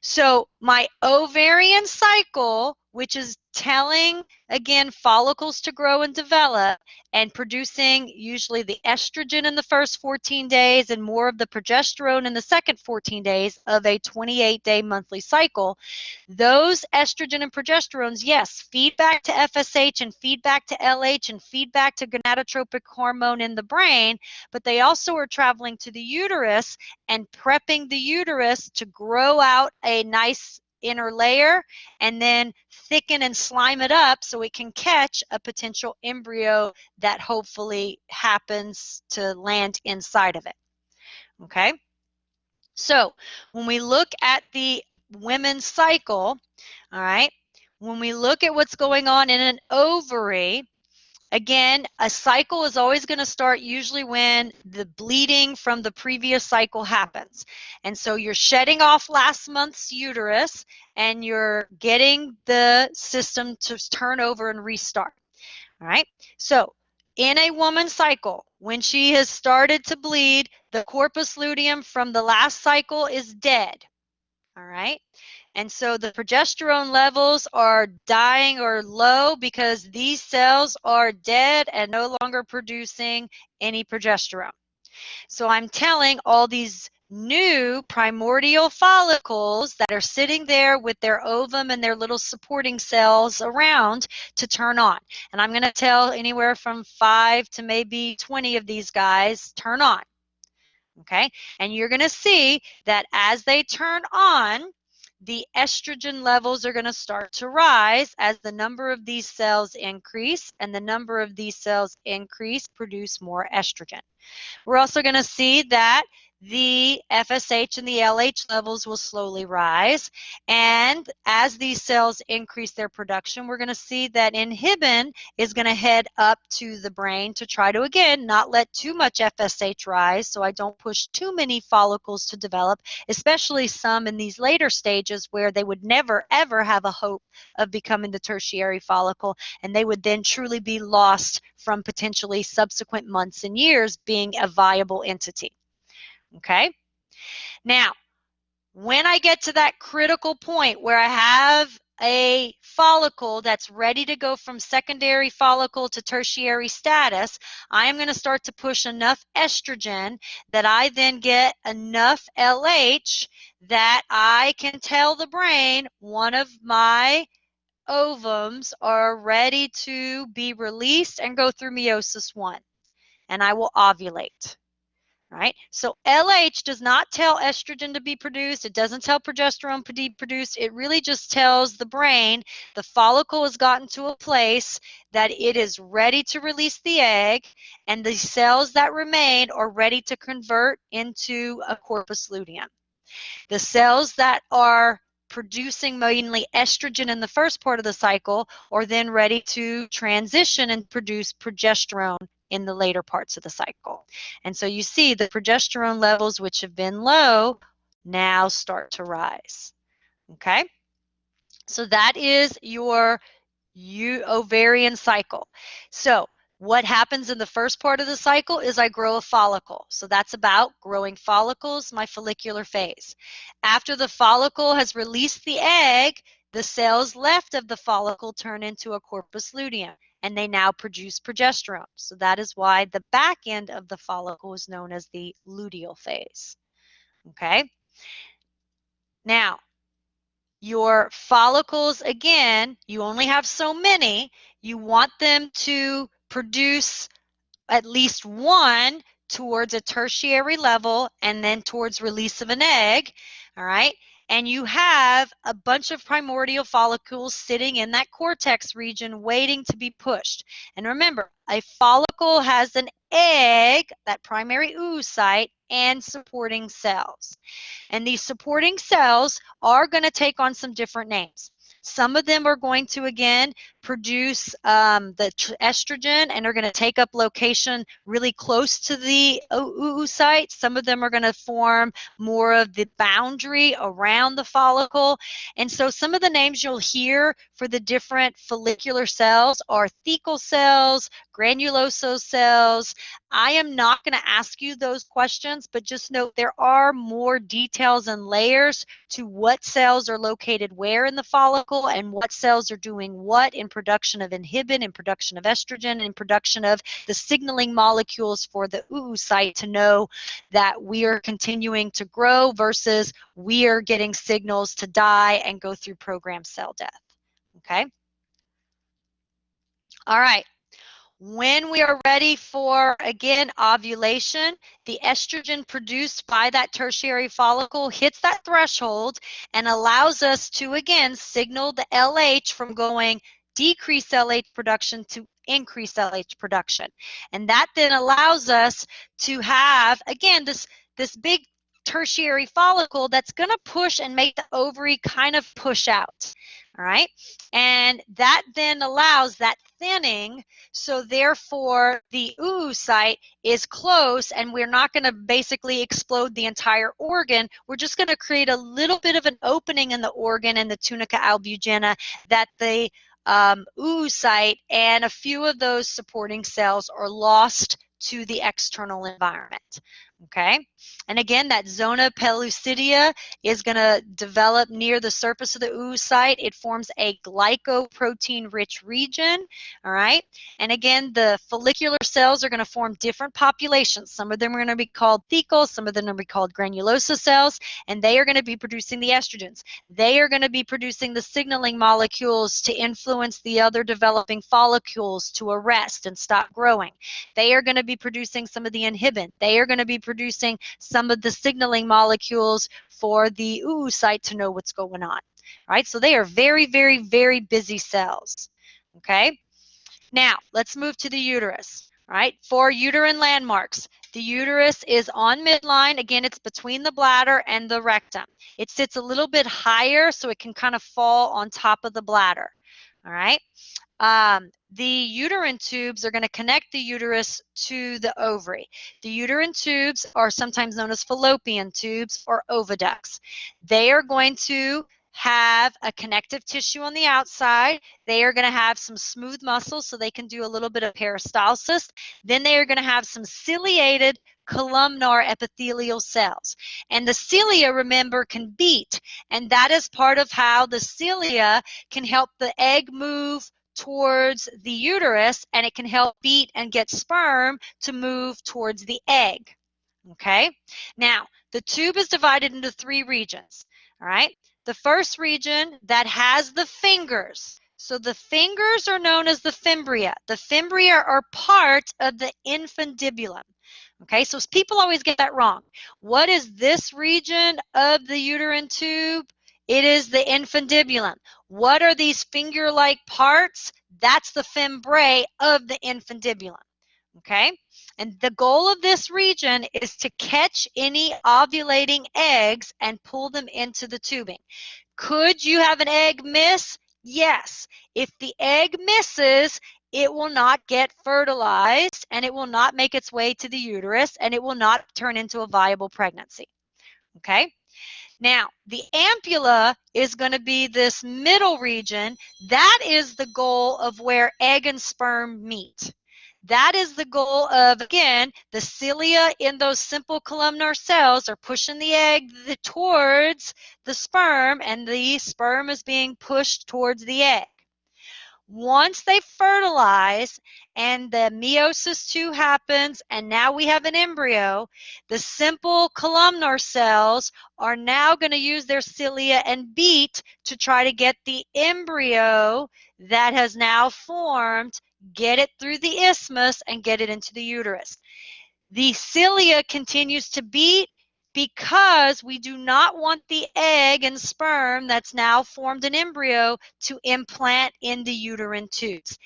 So my ovarian cycle, which is telling, again, follicles to grow and develop and producing usually the estrogen in the first 14 days and more of the progesterone in the second 14 days of a 28-day monthly cycle, those estrogen and progesterones, yes, feed back to FSH and feed back to LH and feed back to gonadotropic hormone in the brain, but they also are traveling to the uterus and prepping the uterus to grow out a nice inner layer and then thicken and slime it up so it can catch a potential embryo that hopefully happens to land inside of it. Okay? So when we look at the women's cycle, all right, when we look at what's going on in an ovary, again, a cycle is always going to start usually when the bleeding from the previous cycle happens. And so you're shedding off last month's uterus and you're getting the system to turn over and restart. All right. So in a woman's cycle, when she has started to bleed, the corpus luteum from the last cycle is dead. All right. And so the progesterone levels are dying or low because these cells are dead and no longer producing any progesterone. So I'm telling all these new primordial follicles that are sitting there with their ovum and their little supporting cells around to turn on. And I'm going to tell anywhere from 5 to maybe 20 of these guys, turn on. Okay? And you're going to see that as they turn on, the estrogen levels are going to start to rise as the number of these cells increase, and the number of these cells increase, produce more estrogen. We're also going to see that the FSH and the LH levels will slowly rise. And as these cells increase their production, we're going to see that inhibin is going to head up to the brain to try to, again, not let too much FSH rise so I don't push too many follicles to develop, especially some in these later stages where they would never, ever have a hope of becoming the tertiary follicle, and they would then truly be lost from potentially subsequent months and years being a viable entity. Okay? Now, when I get to that critical point where I have a follicle that's ready to go from secondary follicle to tertiary status, I am going to start to push enough estrogen that I then get enough LH that I can tell the brain one of my ovums are ready to be released and go through meiosis 1, and I will ovulate. Right? So LH does not tell estrogen to be produced. It doesn't tell progesterone to be produced. It really just tells the brain the follicle has gotten to a place that it is ready to release the egg, and the cells that remain are ready to convert into a corpus luteum. The cells that are producing mainly estrogen in the first part of the cycle are then ready to transition and produce progesterone in the later parts of the cycle. And so you see the progesterone levels, which have been low, now start to rise. Okay? So that is your ovarian cycle. So what happens in the first part of the cycle is I grow a follicle. So that's about growing follicles, my follicular phase. After the follicle has released the egg, the cells left of the follicle turn into a corpus luteum, and they now produce progesterone. So that is why the back end of the follicle is known as the luteal phase. Okay? Now, your follicles, again, you only have so many. You want them to produce at least one towards a tertiary level and then towards release of an egg, all right? And you have a bunch of primordial follicles sitting in that cortex region waiting to be pushed. And remember, a follicle has an egg, that primary oocyte, and supporting cells. And these supporting cells are going to take on some different names. Some of them are going to, again, produce the estrogen and are going to take up location really close to the oocyte. Some of them are going to form more of the boundary around the follicle. And so some of the names you'll hear for the different follicular cells are thecal cells, granulosa cells. I am not going to ask you those questions, but just note there are more details and layers to what cells are located where in the follicle and what cells are doing what in production of inhibin, in production of estrogen, in production of the signaling molecules for the oocyte to know that we are continuing to grow versus we are getting signals to die and go through programmed cell death. Okay? All right. When we are ready for, again, ovulation, the estrogen produced by that tertiary follicle hits that threshold and allows us to, again, signal the LH from going decrease LH production to increase LH production. And that then allows us to have, again, this big tertiary follicle that's going to push and make the ovary kind of push out. All right? And that then allows that thinning, so therefore the oocyte is close and we're not going to basically explode the entire organ. We're just going to create a little bit of an opening in the organ and the tunica albugina that the oocyte and a few of those supporting cells are lost to the external environment. Okay, and again, that zona pellucidea is going to develop near the surface of the oocyte. It forms a glycoprotein-rich region, all right? And again, the follicular cells are going to form different populations. Some of them are going to be called thecal, some of them are going to be called granulosa cells, and they are going to be producing the estrogens. They are going to be producing the signaling molecules to influence the other developing follicles to arrest and stop growing. They are going to be producing some of the inhibin. They are going to be producing some of the signaling molecules for the oocyte to know what's going on. Right? So they are very, very, very busy cells. Okay? Now, let's move to the uterus. Right? For uterine landmarks, the uterus is on midline. Again, it's between the bladder and the rectum. It sits a little bit higher so it can kind of fall on top of the bladder. All right? The uterine tubes are going to connect the uterus to the ovary. The uterine tubes are sometimes known as fallopian tubes or oviducts. They are going to have a connective tissue on the outside. They are going to have some smooth muscles so they can do a little bit of peristalsis. Then they are going to have some ciliated columnar epithelial cells. And the cilia, remember, can beat. And that is part of how the cilia can help the egg move towards the uterus, and it can help beat and get sperm to move towards the egg. Okay? Now, the tube is divided into 3 regions. All right? The first region that has the fingers. So the fingers are known as the fimbria. The fimbria are part of the infundibulum. Okay, so people always get that wrong. What is this region of the uterine tube? It is the infundibulum. What are these finger-like parts? That's the fimbriae of the infundibulum. Okay, and the goal of this region is to catch any ovulating eggs and pull them into the tubing. Could you have an egg miss? Yes. If the egg misses, it will not get fertilized and it will not make its way to the uterus and it will not turn into a viable pregnancy. Okay? Now, the ampulla is going to be this middle region. That is the goal of where egg and sperm meet. That is the goal of, again, the cilia in those simple columnar cells are pushing the egg towards the sperm, and the sperm is being pushed towards the egg. Once they fertilize and the meiosis II happens and now we have an embryo, the simple columnar cells are now going to use their cilia and beat to try to get the embryo that has now formed, get it through the isthmus and get it into the uterus. The cilia continues to beat because we do not want the egg and sperm that's now formed an embryo to implant in the uterine tubes.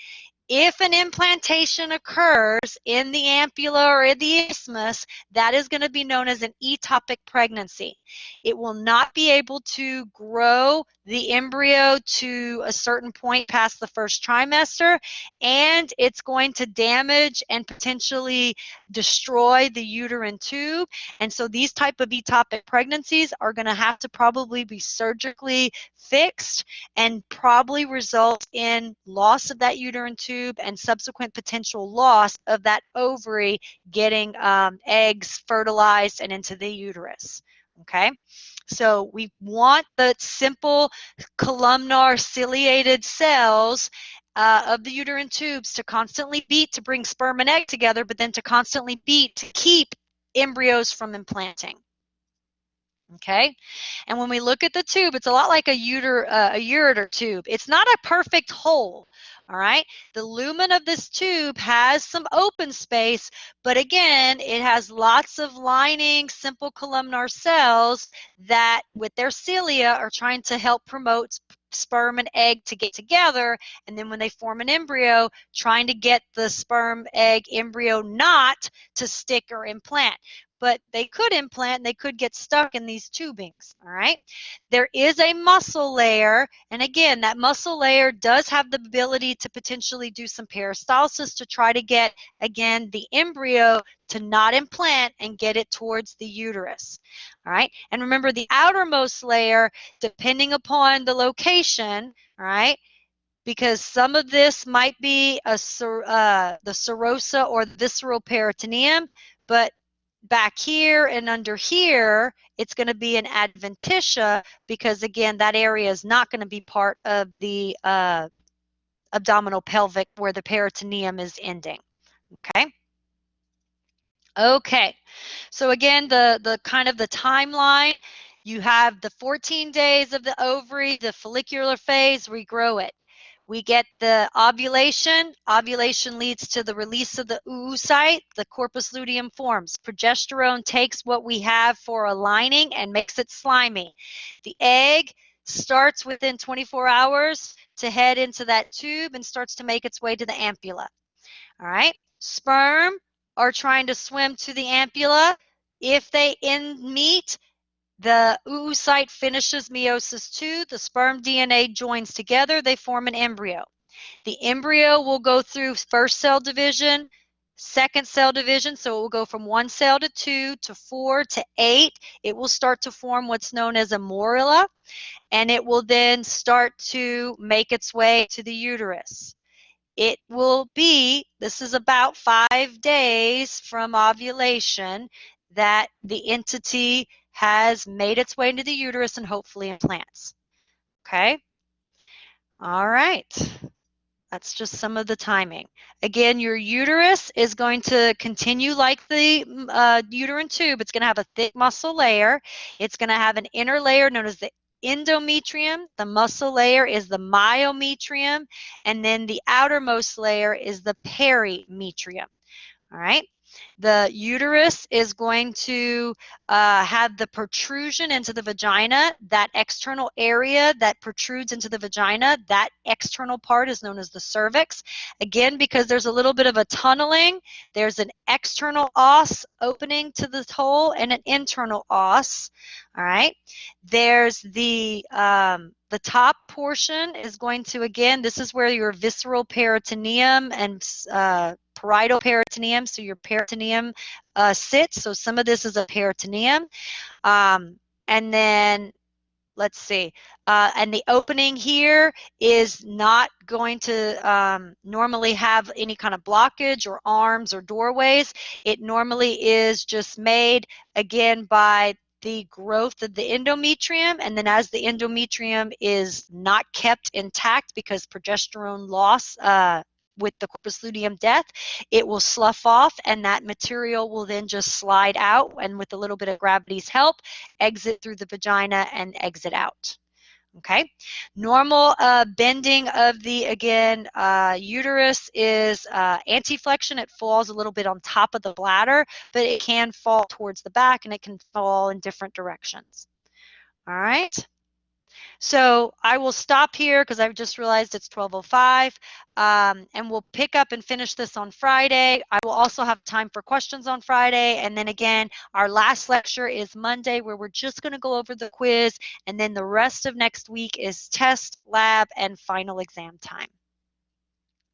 If an implantation occurs in the ampulla or in the isthmus, that is going to be known as an ectopic pregnancy. It will not be able to grow the embryo to a certain point past the first trimester, and it's going to damage and potentially destroy the uterine tube. And so these type of ectopic pregnancies are going to have to probably be surgically fixed and probably result in loss of that uterine tube and subsequent potential loss of that ovary getting eggs fertilized and into the uterus. Okay, so we want the simple columnar ciliated cells of the uterine tubes to constantly beat to bring sperm and egg together, but then to constantly beat to keep embryos from implanting. Okay, and when we look at the tube, it's a lot like a ureter tube. It's not a perfect hole. All right, the lumen of this tube has some open space, but again, it has lots of lining simple columnar cells that with their cilia are trying to help promote sperm and egg to get together, and then when they form an embryo, trying to get the sperm, egg, embryo knot to stick or implant. But they could implant, they could get stuck in these tubings, all right? There is a muscle layer, and again, that muscle layer does have the ability to potentially do some peristalsis to try to get, again, the embryo to not implant and get it towards the uterus, all right? And remember, the outermost layer, depending upon the location, all right, because some of this might be the serosa or the visceral peritoneum, but back here and under here, it's going to be an adventitia because, again, that area is not going to be part of the abdominal pelvic where the peritoneum is ending. Okay. Okay. So again, the kind of the timeline, you have the 14 days of the ovary, the follicular phase, we grow it. We get the ovulation. Ovulation leads to the release of the oocyte. The corpus luteum forms. Progesterone takes what we have for a lining and makes it slimy. The egg starts within 24 hours to head into that tube and starts to make its way to the ampulla. All right. Sperm are trying to swim to the ampulla. If they meet, the oocyte finishes meiosis 2, the sperm DNA joins together, they form an embryo. The embryo will go through first cell division, second cell division, so it will go from 1 cell to 2 to 4 to 8. It will start to form what's known as a morula, and it will then start to make its way to the uterus. It will be, this is about 5 days from ovulation, that the entity has made its way into the uterus and hopefully implants. Okay? All right. That's just some of the timing. Again, your uterus is going to continue like the uterine tube. It's going to have a thick muscle layer. It's going to have an inner layer known as the endometrium. The muscle layer is the myometrium, and then the outermost layer is the perimetrium. All right. The uterus is going to have the protrusion into the vagina. That external area that protrudes into the vagina, that external part is known as the cervix. Again, because there's a little bit of a tunneling, there's an external os opening to the hole and an internal os. All right. There's the top portion is going to, again, this is where your visceral peritoneum and parietal peritoneum, so your peritoneum sits. So some of this is a peritoneum. And then, let's see, and the opening here is not going to normally have any kind of blockage or arms or doorways. It normally is just made, again, by the growth of the endometrium, and then as the endometrium is not kept intact because progesterone loss with the corpus luteum death, it will slough off, and that material will then just slide out, and with a little bit of gravity's help, exit through the vagina and exit out. Okay, normal bending of the, again, uterus is anteflexion. It falls a little bit on top of the bladder, but it can fall towards the back, and it can fall in different directions. All right. So I will stop here because I've just realized it's 12:05, and we'll pick up and finish this on Friday. I will also have time for questions on Friday. And then again, our last lecture is Monday, where we're just going to go over the quiz. And then the rest of next week is test, lab, and final exam time.